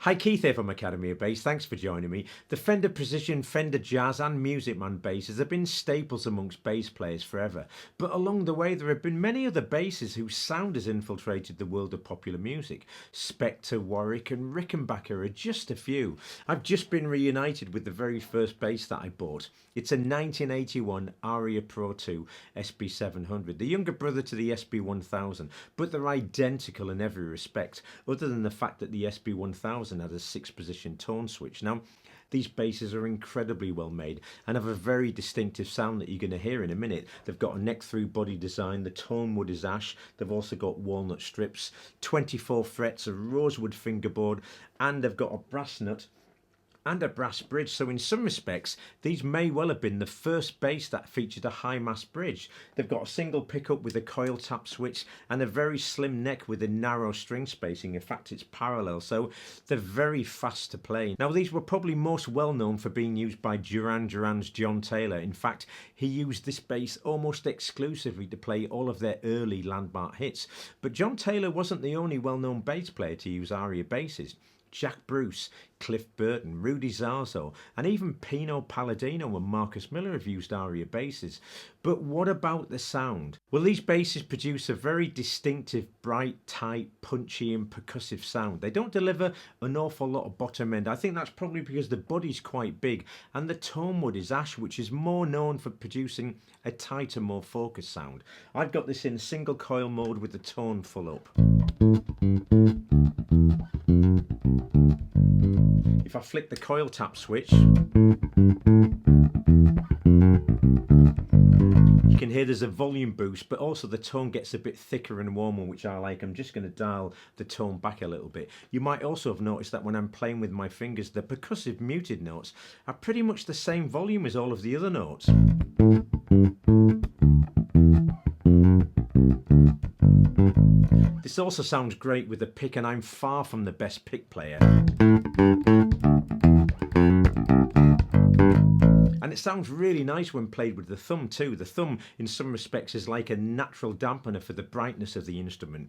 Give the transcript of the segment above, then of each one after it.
Hi, Keith here from Academy of Bass. Thanks for joining me. The Fender Precision, Fender Jazz and Music Man basses have been staples amongst bass players forever, but along the way there have been many other basses whose sound has infiltrated the world of popular music. Spector, Warwick and Rickenbacker are just a few. I've just been reunited with the very first bass that I bought. It's a 1981 Aria Pro II SB700, the younger brother to the SB1000, but they're identical in every respect, other than the fact that the SB1000 had a 6-position tone switch. Now, these basses are incredibly well made and have a very distinctive sound that you're going to hear in a minute. They've got a neck-through body design, the tone wood is ash, they've also got walnut strips, 24 frets, a rosewood fingerboard, and they've got a brass nut and a brass bridge, so in some respects these may well have been the first bass that featured a high mass bridge. They've got a single pickup with a coil tap switch and a very slim neck with a narrow string spacing. In fact, it's parallel, so they're very fast to play. Now, these were probably most well known for being used by Duran Duran's John Taylor. In fact, he used this bass almost exclusively to play all of their early landmark hits. But John Taylor wasn't the only well-known bass player to use Aria basses. Jack Bruce, Cliff Burton, Rudy Zarzo and even Pino Palladino and Marcus Miller have used Aria basses. But what about the sound? Well, these basses produce a very distinctive, bright, tight, punchy and percussive sound. They don't deliver an awful lot of bottom end. I think that's probably because the body's quite big and the tone wood is ash, which is more known for producing a tighter, more focused sound. I've got this in single coil mode with the tone full up. If I flick the coil tap switch, you can hear there's a volume boost, but also the tone gets a bit thicker and warmer, which I like. I'm just going to dial the tone back a little bit. You might also have noticed that when I'm playing with my fingers, the percussive muted notes are pretty much the same volume as all of the other notes. This also sounds great with the pick, and I'm far from the best pick player. And it sounds really nice when played with the thumb too. The thumb in some respects is like a natural dampener for the brightness of the instrument.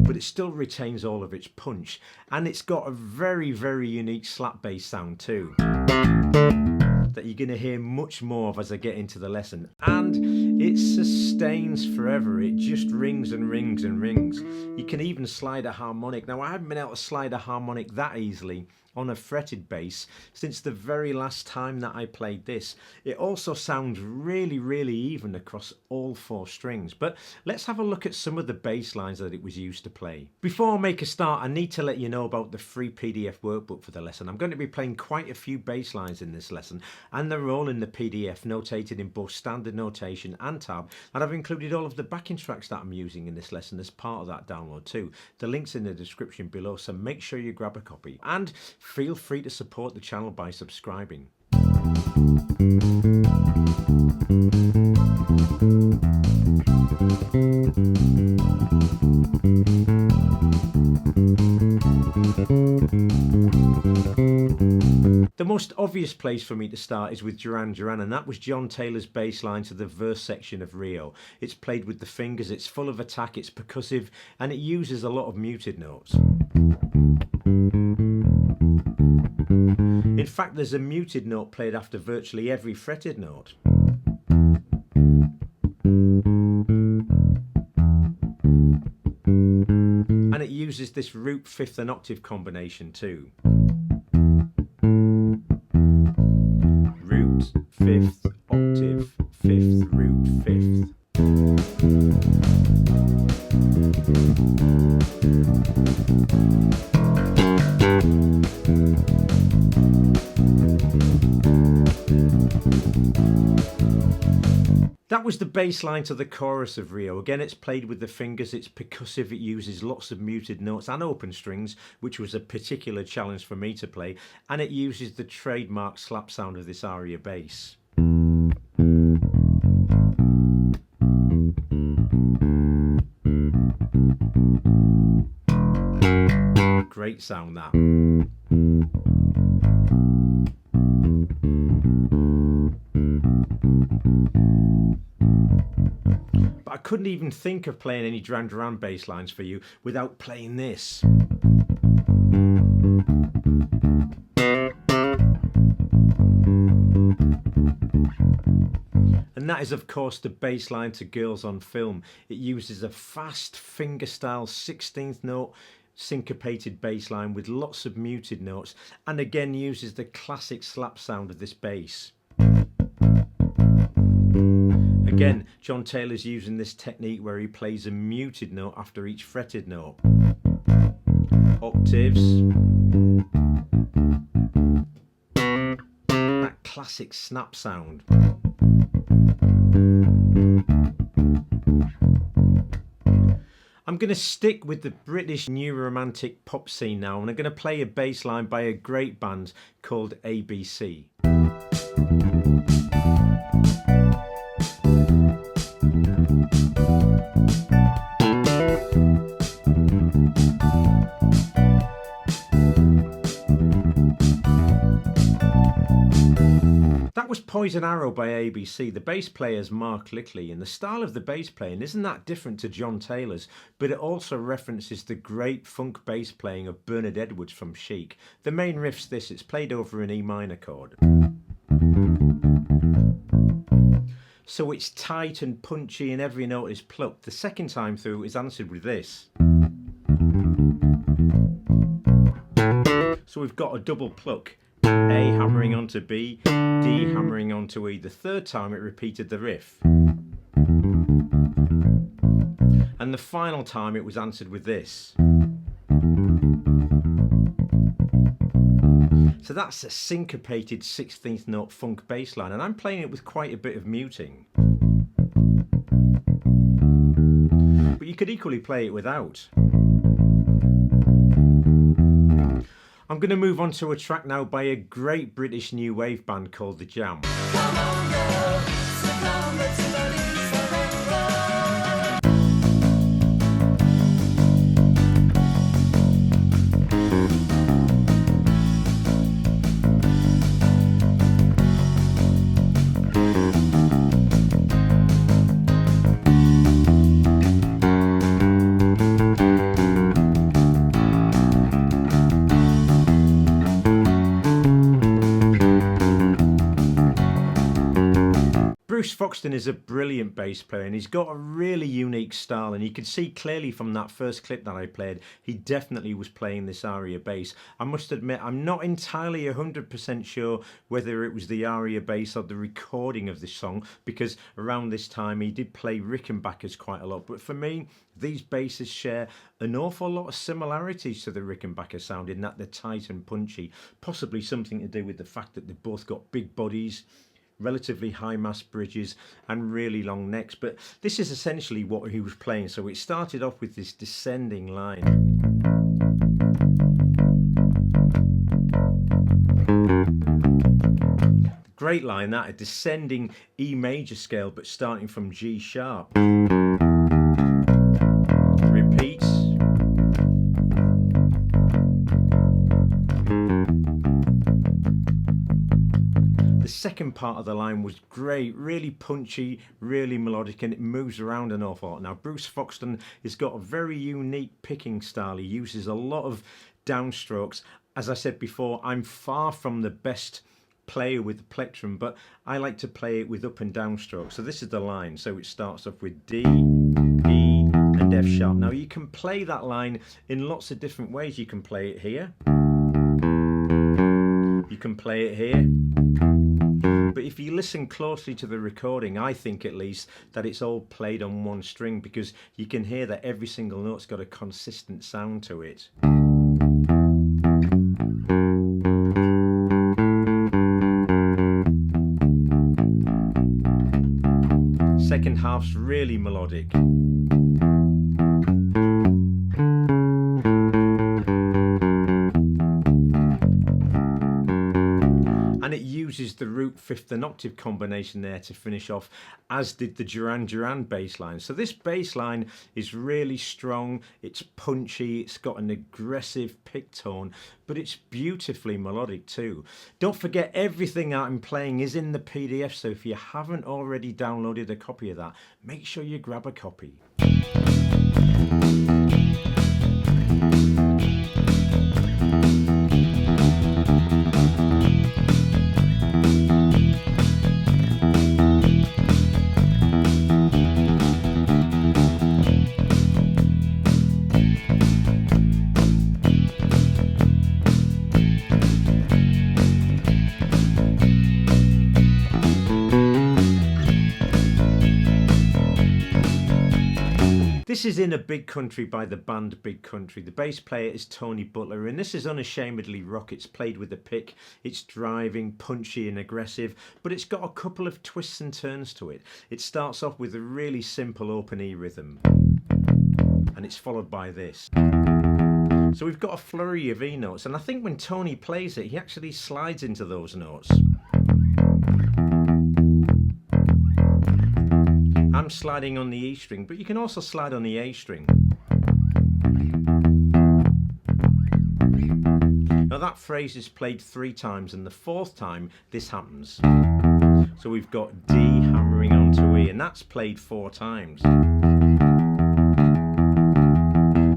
But it still retains all of its punch, and it's got a very, very unique slap bass sound too, that you're going to hear much more of as I get into the lesson. And it sustains forever. It just rings and rings and rings. You can even slide a harmonic. Now, I haven't been able to slide a harmonic that easily on a fretted bass since the very last time that I played this. It also sounds really, really even across all 4 strings. But let's have a look at some of the bass lines that it was used to play. Before I make a start, I need to let you know about the free PDF workbook for the lesson. I'm going to be playing quite a few bass lines in this lesson, and they're all in the PDF, notated in both standard notation and tab, and I've included all of the backing tracks that I'm using in this lesson as part of that download too. The link's in the description below, so make sure you grab a copy. And feel free to support the channel by subscribing. The most obvious place for me to start is with Duran Duran, and that was John Taylor's bass line to the verse section of Rio. It's played with the fingers, it's full of attack, it's percussive, and it uses a lot of muted notes. In fact, there's a muted note played after virtually every fretted note. And it uses this root 5th and octave combination too. Root, 5th, octave, 5th, root, 5th. That was the bass line to the chorus of Rio. Again, it's played with the fingers, it's percussive, it uses lots of muted notes and open strings, which was a particular challenge for me to play, and it uses the trademark slap sound of this Aria bass. Great sound, that. couldn't even think of playing any Duran Duran bass lines for you without playing this. And that is of course the bass line to Girls on Film. It uses a fast fingerstyle 16th note syncopated bass line with lots of muted notes, and again uses the classic slap sound of this bass. Again, John Taylor's using this technique where he plays a muted note after each fretted note. Octaves. That classic snap sound. I'm going to stick with the British new romantic pop scene now, and I'm going to play a bass line by a great band called ABC. That was Poison Arrow by ABC. The bass player is Mark Lickley, and the style of the bass playing isn't that different to John Taylor's, but it also references the great funk bass playing of Bernard Edwards from Chic. The main riff's this, it's played over an E minor chord. So it's tight and punchy and every note is plucked. The second time through is answered with this. So we've got a double pluck. A hammering onto B, D hammering onto E. The third time it repeated the riff. And the final time it was answered with this. So that's a syncopated 16th note funk bass line, and I'm playing it with quite a bit of muting. But you could equally play it without. I'm going to move on to a track now by a great British new wave band called The Jam. Come on, girl. So come, let's Bruce Foxton is a brilliant bass player, and he's got a really unique style, and you can see clearly from that first clip that I played he definitely was playing this Aria bass. I must admit I'm not entirely 100% sure whether it was the Aria bass or the recording of this song, because around this time he did play Rickenbackers quite a lot, but for me these basses share an awful lot of similarities to the Rickenbacker sound in that they're tight and punchy, possibly something to do with the fact that they've both got big bodies, relatively high mass bridges and really long necks. But this is essentially what he was playing. So it started off with this descending line. Great line, that, a descending E major scale but starting from G sharp. Repeats. The second part of the line was great, really punchy, really melodic, and it moves around an awful lot. Now, Bruce Foxton has got a very unique picking style. He uses a lot of downstrokes. As I said before, I'm far from the best player with the plectrum, but I like to play it with up and down strokes. So this is the line. So it starts off with D, E, and F sharp. Now, you can play that line in lots of different ways. You can play it here. You can play it here. But if you listen closely to the recording, I think at least that it's all played on one string, because you can hear that every single note's got a consistent sound to it. Second half's really melodic. And it uses the root root, fifth and octave combination there to finish off, as did the Duran Duran bass line. So this bass line is really strong, it's punchy, it's got an aggressive pick tone, but it's beautifully melodic too. Don't forget, everything I'm playing is in the PDF, so if you haven't already downloaded a copy of that, make sure you grab a copy. This is In a Big Country by the band Big Country. The bass player is Tony Butler, and this is unashamedly rock. It's played with a pick, it's driving, punchy and aggressive, but it's got a couple of twists and turns to it. It starts off with a really simple open E rhythm, and it's followed by this. So we've got a flurry of E notes, and I think when Tony plays it, he actually slides into those notes. I'm sliding on the E string, but you can also slide on the A string. Now that phrase is played 3 times, and the 4th time this happens. So we've got D hammering onto E, and that's played 4 times.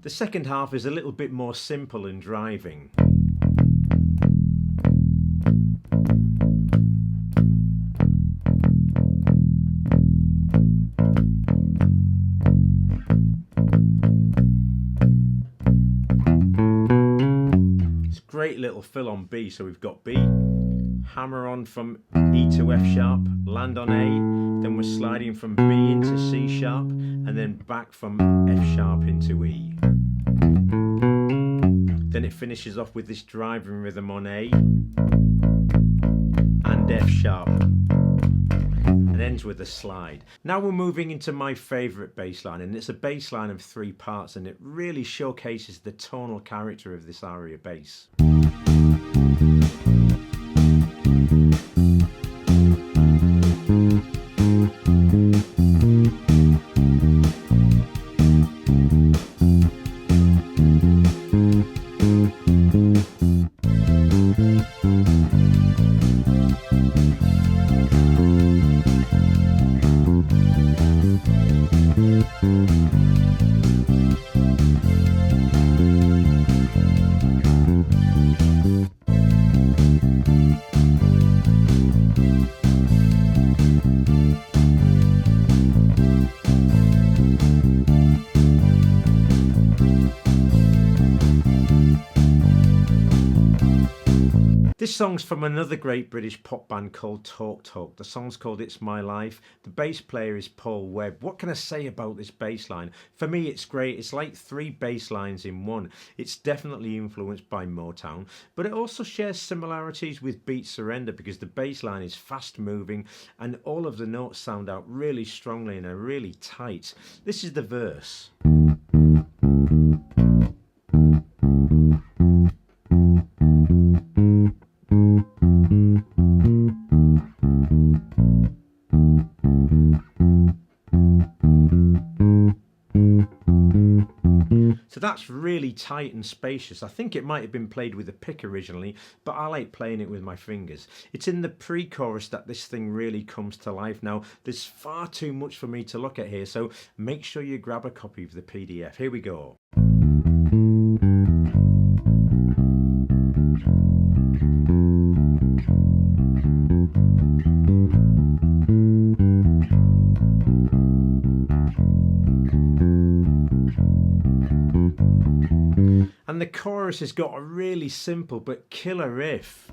The second half is a little bit more simple and driving. Great little fill on B, so we've got B, hammer on from E to F sharp, land on A, then we're sliding from B into C sharp, and then back from F sharp into E. Then it finishes off with this driving rhythm on A and F sharp, and ends with a slide. Now we're moving into my favourite bass line, and it's a bass line of 3 parts, and it really showcases the tonal character of this Aria bass. This song's from another great British pop band called Talk Talk. The song's called It's My Life. The bass player is Paul Webb. What can I say about this bass line? For me, it's great. It's like 3 bass lines in one. It's definitely influenced by Motown, but it also shares similarities with Beat Surrender because the bass line is fast moving and all of the notes sound out really strongly and are really tight. This is the verse. So that's really tight and spacious. I think it might have been played with a pick originally, but I like playing it with my fingers. It's in the pre-chorus that this thing really comes to life. Now, there's far too much for me to look at here, so make sure you grab a copy of the PDF. Here we go. And the chorus has got a really simple but killer riff.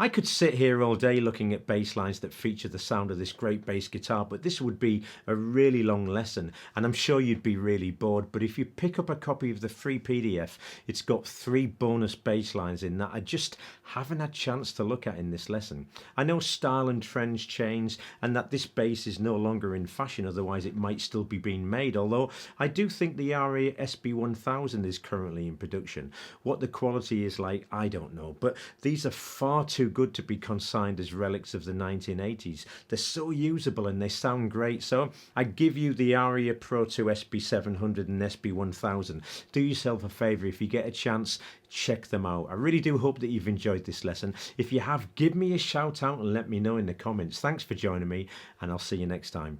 I could sit here all day looking at bass lines that feature the sound of this great bass guitar, but this would be a really long lesson and I'm sure you'd be really bored. But if you pick up a copy of the free PDF, it's got 3 bonus bass lines in that I just haven't had a chance to look at in this lesson. I know style and trends change and that this bass is no longer in fashion, otherwise it might still be being made, although I do think the Aria SB1000 is currently in production. What the quality is like, I don't know, but these are far too good to be consigned as relics of the 1980s. They're so usable and they sound great, so I give you the Aria Pro II SB700 and SB1000. Do yourself a favour, if you get a chance, check them out. I really do hope that you've enjoyed this lesson. If you have, give me a shout out and let me know in the comments. Thanks for joining me, and I'll see you next time.